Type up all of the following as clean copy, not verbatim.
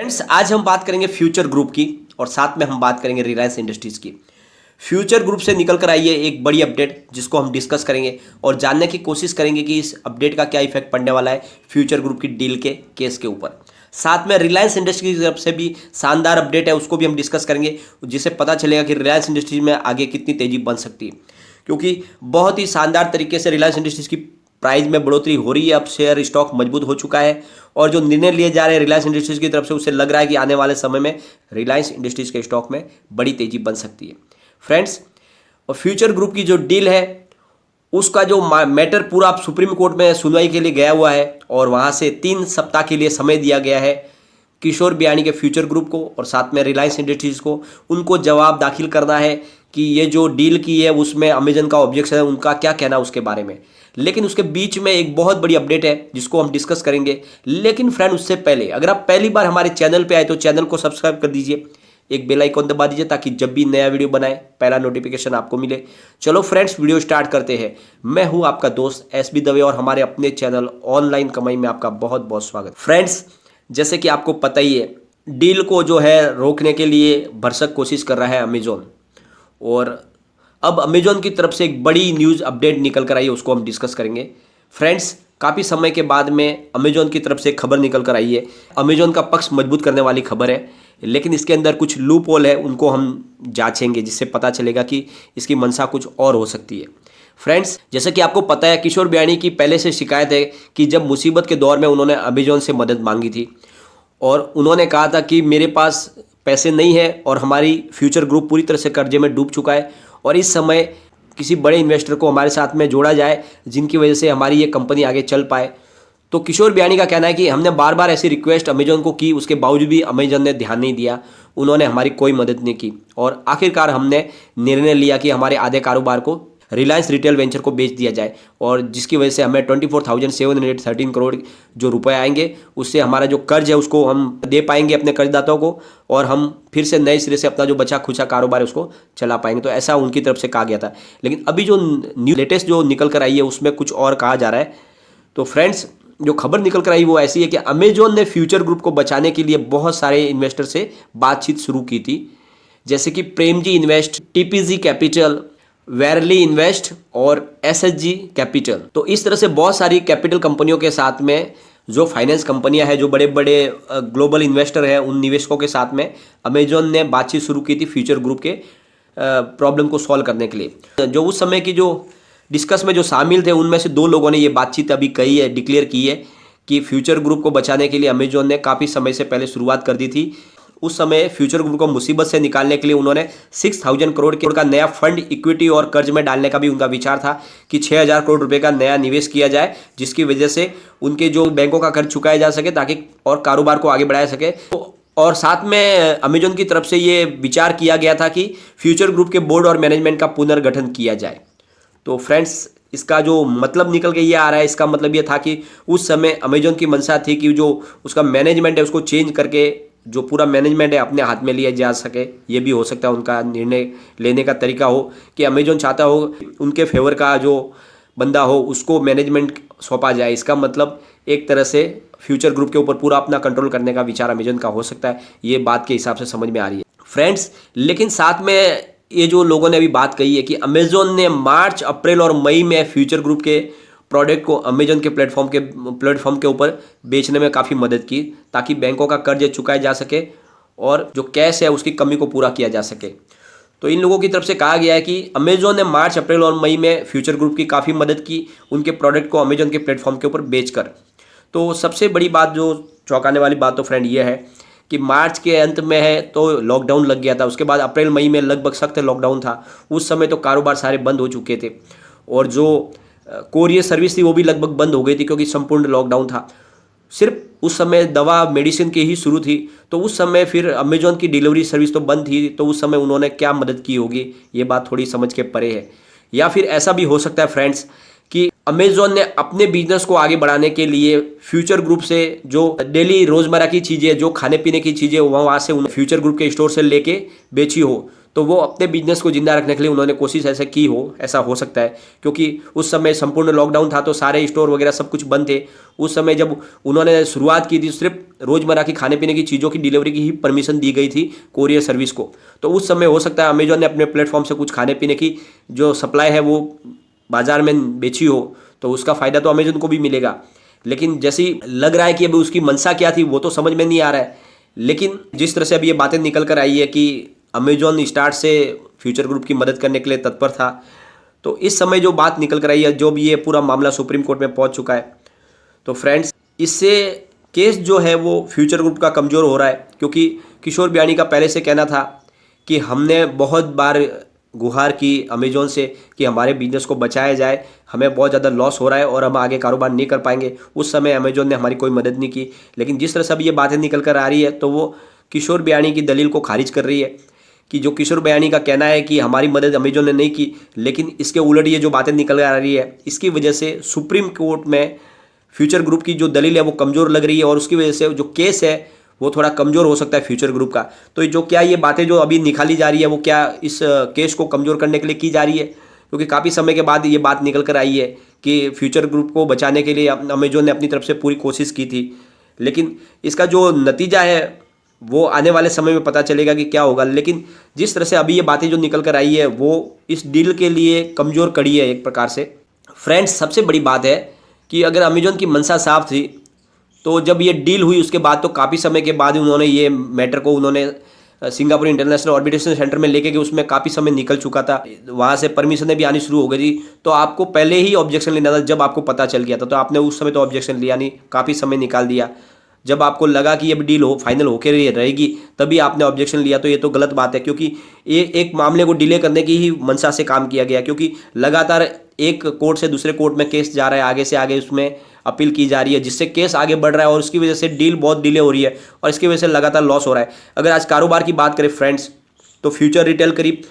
Friends, आज हम बात करेंगे फ्यूचर ग्रुप की और साथ में हम बात करेंगे रिलायंस इंडस्ट्रीज की। फ्यूचर ग्रुप से निकल कर आई है एक बड़ी अपडेट जिसको हम डिस्कस करेंगे और जानने की कोशिश करेंगे कि इस अपडेट का क्या इफेक्ट पड़ने वाला है फ्यूचर ग्रुप की डील के केस के ऊपर। साथ में रिलायंस इंडस्ट्रीज की तरफ से भी शानदार अपडेट है, उसको भी हम डिस्कस करेंगे, जिससे पता चलेगा कि रिलायंस इंडस्ट्रीज में आगे कितनी तेजी बन सकती है, क्योंकि बहुत ही शानदार तरीके से रिलायंस इंडस्ट्रीज की प्राइस में बढ़ोतरी हो रही है। अब शेयर स्टॉक मजबूत हो चुका है और जो निर्णय लिए जा रहे हैं रिलायंस इंडस्ट्रीज की तरफ से, उससे लग रहा है कि आने वाले समय में रिलायंस इंडस्ट्रीज के स्टॉक में बड़ी तेजी बन सकती है फ्रेंड्स। और फ्यूचर ग्रुप की जो डील है उसका जो मैटर पूरा सुप्रीम कोर्ट में सुनवाई के लिए गया हुआ है और वहाँ से 3 सप्ताह के लिए समय दिया गया है किशोर बियाणी के फ्यूचर ग्रुप को और साथ में रिलायंस इंडस्ट्रीज को। उनको जवाब दाखिल करना है कि ये जो डील की है उसमें अमेजन का ऑब्जेक्शन है, उनका क्या कहना है उसके बारे में। लेकिन उसके बीच में एक बहुत बड़ी अपडेट है जिसको हम डिस्कस करेंगे। लेकिन फ्रेंड, उससे पहले अगर आप पहली बार हमारे चैनल पे आए तो चैनल को सब्सक्राइब कर दीजिए, एक बेल आइकॉन दबा दीजिए ताकि जब भी नया वीडियो बनाए पहला नोटिफिकेशन आपको मिले। चलो फ्रेंड्स, वीडियो स्टार्ट करते हैं। मैं हूं आपका दोस्त एसबी दवे और हमारे अपने चैनल ऑनलाइन कमाई में आपका बहुत बहुत स्वागत। फ्रेंड्स, जैसे कि आपको पता ही है, डील को जो है रोकने के लिए भरसक कोशिश कर रहा है अमेजोन और अब अमेजोन की तरफ से एक बड़ी न्यूज़ अपडेट निकल कर आई है, उसको हम डिस्कस करेंगे। फ्रेंड्स, काफ़ी समय के बाद में अमेजोन की तरफ से खबर निकल कर आई है। अमेजोन का पक्ष मजबूत करने वाली खबर है, लेकिन इसके अंदर कुछ लूप होल है, उनको हम जांचेंगे जिससे पता चलेगा कि इसकी मंशा कुछ और हो सकती है। फ्रेंड्स, जैसे कि आपको पता है, किशोर बियाणी की पहले से शिकायत है कि जब मुसीबत के दौर में उन्होंने अमेजोन से मदद मांगी थी और उन्होंने कहा था कि मेरे पास पैसे नहीं है और हमारी फ्यूचर ग्रुप पूरी तरह से कर्जे में डूब चुका है और इस समय किसी बड़े इन्वेस्टर को हमारे साथ में जोड़ा जाए जिनकी वजह से हमारी ये कंपनी आगे चल पाए। तो किशोर बियाणी का कहना है कि हमने बार बार ऐसी रिक्वेस्ट अमेजोन को की, उसके बावजूद भी अमेजोन ने ध्यान नहीं दिया, उन्होंने हमारी कोई मदद नहीं की और आखिरकार हमने निर्णय लिया कि हमारे आधे कारोबार को रिलायंस रिटेल वेंचर को बेच दिया जाए और जिसकी वजह से हमें 24,713 करोड़ जो रुपए आएंगे उससे हमारा जो कर्ज है उसको हम दे पाएंगे अपने कर्जदाताओं को और हम फिर से नए सिरे से अपना जो बचा खुचा कारोबार है उसको चला पाएंगे। तो ऐसा उनकी तरफ से कहा गया था, लेकिन अभी जो न्यू लेटेस्ट जो निकल कर आई है उसमें कुछ और कहा जा रहा है। तो फ्रेंड्स, जो खबर निकल कर आई वो ऐसी है कि अमेजोन ने फ्यूचर ग्रुप को बचाने के लिए बहुत सारे इन्वेस्टर से बातचीत शुरू की थी, जैसे कि Premji invest, TPG capital, वेरली invest और एसएचजी कैपिटल। तो इस तरह से बहुत सारी कैपिटल कंपनियों के साथ में जो फाइनेंस कंपनियां हैं, जो बड़े बड़े ग्लोबल इन्वेस्टर हैं, उन निवेशकों के साथ में अमेजोन ने बातचीत शुरू की थी फ्यूचर ग्रुप के प्रॉब्लम को सॉल्व करने के लिए। जो उस समय की जो डिस्कस में जो शामिल थे उनमें से 2 लोगों ने ये बातचीत अभी कही है, डिक्लेयर की है कि फ्यूचर ग्रुप को बचाने के लिए अमेजोन ने काफ़ी समय से पहले शुरुआत कर दी थी। उस समय फ्यूचर ग्रुप को मुसीबत से निकालने के लिए उन्होंने 6,000 करोड़ का नया फंड इक्विटी और कर्ज में डालने का भी उनका विचार था कि 6,000 करोड़ रुपए का नया निवेश किया जाए, जिसकी वजह से उनके जो बैंकों का कर्ज चुकाया जा सके ताकि और कारोबार को आगे बढ़ाया सके। और साथ में अमेजोन की तरफ से ये विचार किया गया था कि फ्यूचर ग्रुप के बोर्ड और मैनेजमेंट का पुनर्गठन किया जाए। तो फ्रेंड्स, इसका जो मतलब निकल के ये आ रहा है, इसका मतलब ये था कि उस समय अमेजोन की मंशा थी कि जो उसका मैनेजमेंट है उसको चेंज करके जो पूरा मैनेजमेंट है अपने हाथ में लिया जा सके। ये भी हो सकता है उनका निर्णय लेने का तरीका हो कि अमेजोन चाहता हो उनके फेवर का जो बंदा हो उसको मैनेजमेंट सौंपा जाए। इसका मतलब एक तरह से फ्यूचर ग्रुप के ऊपर पूरा अपना कंट्रोल करने का विचार अमेजोन का हो सकता है। ये बात के हिसाब से समझ में आ रही है फ्रेंड्स। लेकिन साथ में ये जो लोगों ने अभी बात कही है कि अमेजोन ने मार्च, अप्रैल और मई में फ्यूचर ग्रुप के प्रोडक्ट को अमेजोन के प्लेटफॉर्म के ऊपर बेचने में काफ़ी मदद की ताकि बैंकों का कर्ज चुकाया जा सके और जो कैश है उसकी कमी को पूरा किया जा सके। तो इन लोगों की तरफ से कहा गया है कि अमेजोन ने मार्च, अप्रैल और मई में फ्यूचर ग्रुप की काफ़ी मदद की उनके प्रोडक्ट को अमेजोन के प्लेटफॉर्म के ऊपर बेचकर। तो सबसे बड़ी बात, जो चौंकाने वाली बात तो फ्रेंड ये है कि मार्च के अंत में है तो लॉकडाउन लग गया था, उसके बाद अप्रैल मई में लगभग सख्त लॉकडाउन था। उस समय तो कारोबार सारे बंद हो चुके थे और जो कोरियर सर्विस थी वो भी लगभग बंद हो गई थी क्योंकि संपूर्ण लॉकडाउन था। सिर्फ उस समय दवा मेडिसिन की ही शुरू थी, तो उस समय फिर अमेजोन की डिलीवरी सर्विस तो बंद थी, तो उस समय उन्होंने क्या मदद की होगी, ये बात थोड़ी समझ के परे है। या फिर ऐसा भी हो सकता है फ्रेंड्स कि अमेजोन ने अपने बिजनेस को आगे बढ़ाने के लिए फ्यूचर ग्रुप से जो डेली रोजमर्रा की चीज़ें, जो खाने पीने की चीज़ें वहाँ से फ्यूचर ग्रुप के स्टोर से लेके बेची हो। तो वो अपने बिजनेस को जिंदा रखने के लिए उन्होंने कोशिश ऐसा हो सकता है, क्योंकि उस समय संपूर्ण लॉकडाउन था तो सारे स्टोर वगैरह सब कुछ बंद थे। उस समय जब उन्होंने शुरुआत की थी सिर्फ रोज़मर्रा की खाने पीने की चीज़ों की डिलीवरी की ही परमिशन दी गई थी कोरियर सर्विस को। तो उस समय हो सकता है अमेजॉन ने अपने प्लेटफॉर्म से कुछ खाने पीने की जो सप्लाई है वो बाजार में बेची हो, तो उसका फ़ायदा तो अमेजॉन को भी मिलेगा। लेकिन जैसी लग रहा है कि अभी उसकी मंशा क्या थी वो तो समझ में नहीं आ रहा है। लेकिन जिस तरह से अभी ये बातें निकल कर आई है कि अमेजॉन स्टार्ट से फ्यूचर ग्रुप की मदद करने के लिए तत्पर था, तो इस समय जो बात निकल कर आई है, जो भी ये पूरा मामला सुप्रीम कोर्ट में पहुंच चुका है, तो फ्रेंड्स इससे केस जो है वो फ्यूचर ग्रुप का कमज़ोर हो रहा है। क्योंकि किशोर बियाणी का पहले से कहना था कि हमने बहुत बार गुहार की अमेजॉन से कि हमारे बिजनेस को बचाया जाए, हमें बहुत ज़्यादा लॉस हो रहा है और हम आगे कारोबार नहीं कर पाएंगे। उस समय अमेजॉन ने हमारी कोई मदद नहीं की। लेकिन जिस तरह से अभी ये बातें निकल कर आ रही है, तो वो किशोर बियाणी की दलील को खारिज कर रही है कि जो किशोर बियाणी का कहना है कि हमारी मदद अमेजॉन ने नहीं की, लेकिन इसके उलट ये जो बातें निकल कर आ रही है, इसकी वजह से सुप्रीम कोर्ट में फ्यूचर ग्रुप की जो दलील है वो कमज़ोर लग रही है और उसकी वजह से जो केस है वो थोड़ा कमज़ोर हो सकता है फ्यूचर ग्रुप का। तो जो क्या ये बातें जो अभी निकाली जा रही है वो क्या इस केस को कमज़ोर करने के लिए की जा रही है? क्योंकि काफ़ी समय के बाद ये बात निकल कर आई है कि फ्यूचर ग्रुप को बचाने के लिए अमेजॉन ने अपनी तरफ से पूरी कोशिश की थी। लेकिन इसका जो नतीजा है वो आने वाले समय में पता चलेगा कि क्या होगा। लेकिन जिस तरह से अभी ये बातें जो निकल कर आई है वो इस डील के लिए कमज़ोर कड़ी है एक प्रकार से। फ्रेंड्स, सबसे बड़ी बात है कि अगर अमेजॉन की मंशा साफ थी तो जब ये डील हुई उसके बाद तो काफ़ी समय के बाद उन्होंने ये मैटर को सिंगापुर इंटरनेशनल ऑर्बिटेशन सेंटर में लेके गए, उसमें काफ़ी समय निकल चुका था, वहाँ से परमिशनें भी आनी शुरू हो गई थी। तो आपको पहले ही ऑब्जेक्शन लेना था जब आपको पता चल गया था, तो आपने उस समय तो ऑब्जेक्शन लिया नहीं, काफ़ी समय निकाल दिया। जब आपको लगा कि अब डील फाइनल होकर रहेगी तभी आपने ऑब्जेक्शन लिया, तो ये तो गलत बात है। क्योंकि ये एक मामले को डिले करने की ही मंशा से काम किया गया, क्योंकि लगातार एक कोर्ट से दूसरे कोर्ट में केस जा रहा है, आगे से आगे उसमें अपील की जा रही है, जिससे केस आगे बढ़ रहा है और उसकी वजह से डील बहुत डिले हो रही है और इसकी वजह से लगातार लॉस हो रहा है। अगर आज कारोबार की बात करें फ्रेंड्स, तो फ्यूचर रिटेल करीब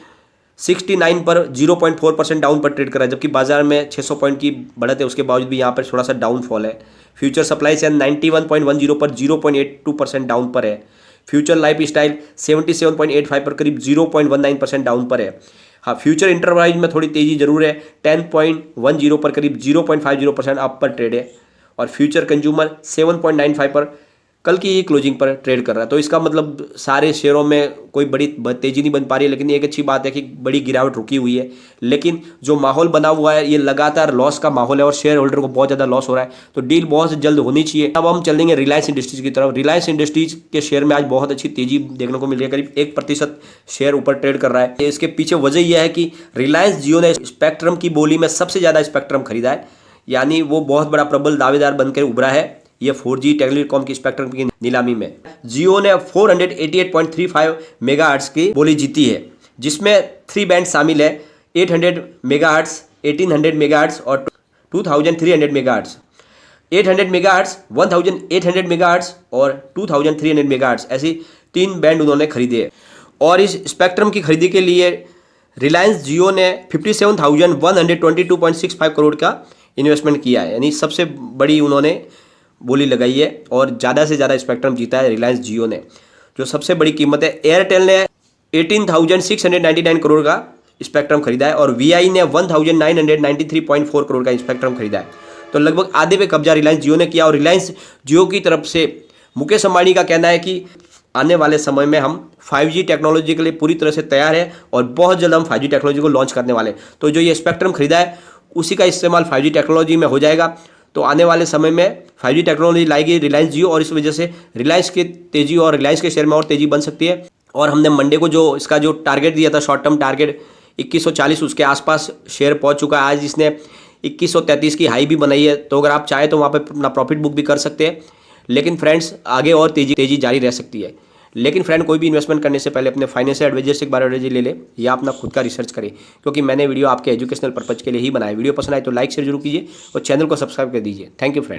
69 पर 0.4% डाउन पर ट्रेड कर रहा है, जबकि बाजार में 600 पॉइंट की बढ़त है, उसके बावजूद भी यहाँ पर थोड़ा सा डाउनफॉल है। फ्यूचर सप्लाई से 91.10 पर 0.82% डाउन पर है। फ्यूचर लाइफ स्टाइल 77.85 पर करीब 0.19% डाउन पर है। हाँ, फ्यूचर इंटरप्राइज में थोड़ी तेज़ी जरूर है, 10.10 पर करीब 0.50% अप पर ट्रेड है। और फ्यूचर कंज्यूमर 7.95 पर कल की ही क्लोजिंग पर ट्रेड कर रहा है। तो इसका मतलब सारे शेयरों में कोई बड़ी तेज़ी नहीं बन पा रही है, लेकिन एक अच्छी बात है कि बड़ी गिरावट रुकी हुई है। लेकिन जो माहौल बना हुआ है ये लगातार लॉस का माहौल है और शेयर होल्डर को बहुत ज़्यादा लॉस हो रहा है, तो डील बहुत जल्द होनी चाहिए। अब हम चलेंगे रिलायंस इंडस्ट्रीज की तरफ। रिलायंस इंडस्ट्रीज के शेयर में आज बहुत अच्छी तेज़ी देखने को मिल रही है, करीब 1% शेयर ऊपर ट्रेड कर रहा है। इसके पीछे वजह यह है कि रिलायंस जियो ने स्पेक्ट्रम की बोली में सबसे ज़्यादा स्पेक्ट्रम खरीदा है, यानी वो बहुत बड़ा प्रबल दावेदार बनकर उभरा है ये 4G टेलीकॉम की स्पेक्ट्रम की नीलामी में। जियो ने 488.35 मेगाहर्ट्ज की बोली जीती है, जिसमें 3 बैंड शामिल है, 800 मेगाहर्ट्ज, 1800 मेगाहर्ट्ज और 2300 मेगाहर्ट्ज। 800 मेगाहर्ट्ज, 1800 मेगाहर्ट्ज और 2300 मेगाहर्ट्ज, ऐसी 3 बैंड उन्होंने खरीदे हैं। और इस स्पेक्ट्रम की खरीदी के लिए रिलायंस जियो ने 57,122.65 करोड़ का इन्वेस्टमेंट किया है, यानी सबसे बड़ी उन्होंने बोली लगाई है और ज़्यादा से ज़्यादा स्पेक्ट्रम जीता है रिलायंस जियो ने, जो सबसे बड़ी कीमत है। एयरटेल ने 18,699 करोड़ का स्पेक्ट्रम खरीदा है और VI ने 1,993.4 करोड़ का स्पेक्ट्रम खरीदा है। तो लगभग आधे पे कब्जा रिलायंस जियो ने किया। और रिलायंस जियो की तरफ से मुकेश अंबानी का कहना है कि आने वाले समय में हम 5G टेक्नोलॉजी के लिए पूरी तरह से तैयार है और बहुत जल्द हम 5G टेक्नोलॉजी को लॉन्च करने वाले हैं। तो जो ये स्पेक्ट्रम खरीदा है उसी का इस्तेमाल 5G टेक्नोलॉजी में हो जाएगा। तो आने वाले समय में 5G टेक्नोलॉजी लाएगी रिलायंस जियो और इस वजह से रिलायंस की तेज़ी और रिलायंस के शेयर में और तेज़ी बन सकती है। और हमने मंडे को जो इसका जो टारगेट दिया था, शॉर्ट टर्म टारगेट 2140, उसके आसपास शेयर पहुंच चुका है। आज इसने 2133 की हाई भी बनाई है, तो अगर आप चाहे तो वहाँ पर अपना प्रॉफिट बुक भी कर सकते हैं। लेकिन फ्रेंड्स आगे और तेज़ी जारी रह सकती है। लेकिन फ्रेंड, कोई भी इन्वेस्टमेंट करने से पहले अपने फाइनेंशियल एडवाइजर से एक बार एडवाइजर ले ले या अपना खुद का रिसर्च करें, क्योंकि मैंने वीडियो आपके एजुकेशनल पर्पज के लिए ही बनाया। वीडियो पसंद आए तो लाइक शेयर जरूर कीजिए और चैनल को सब्सक्राइब कर दीजिए। Thank you friend.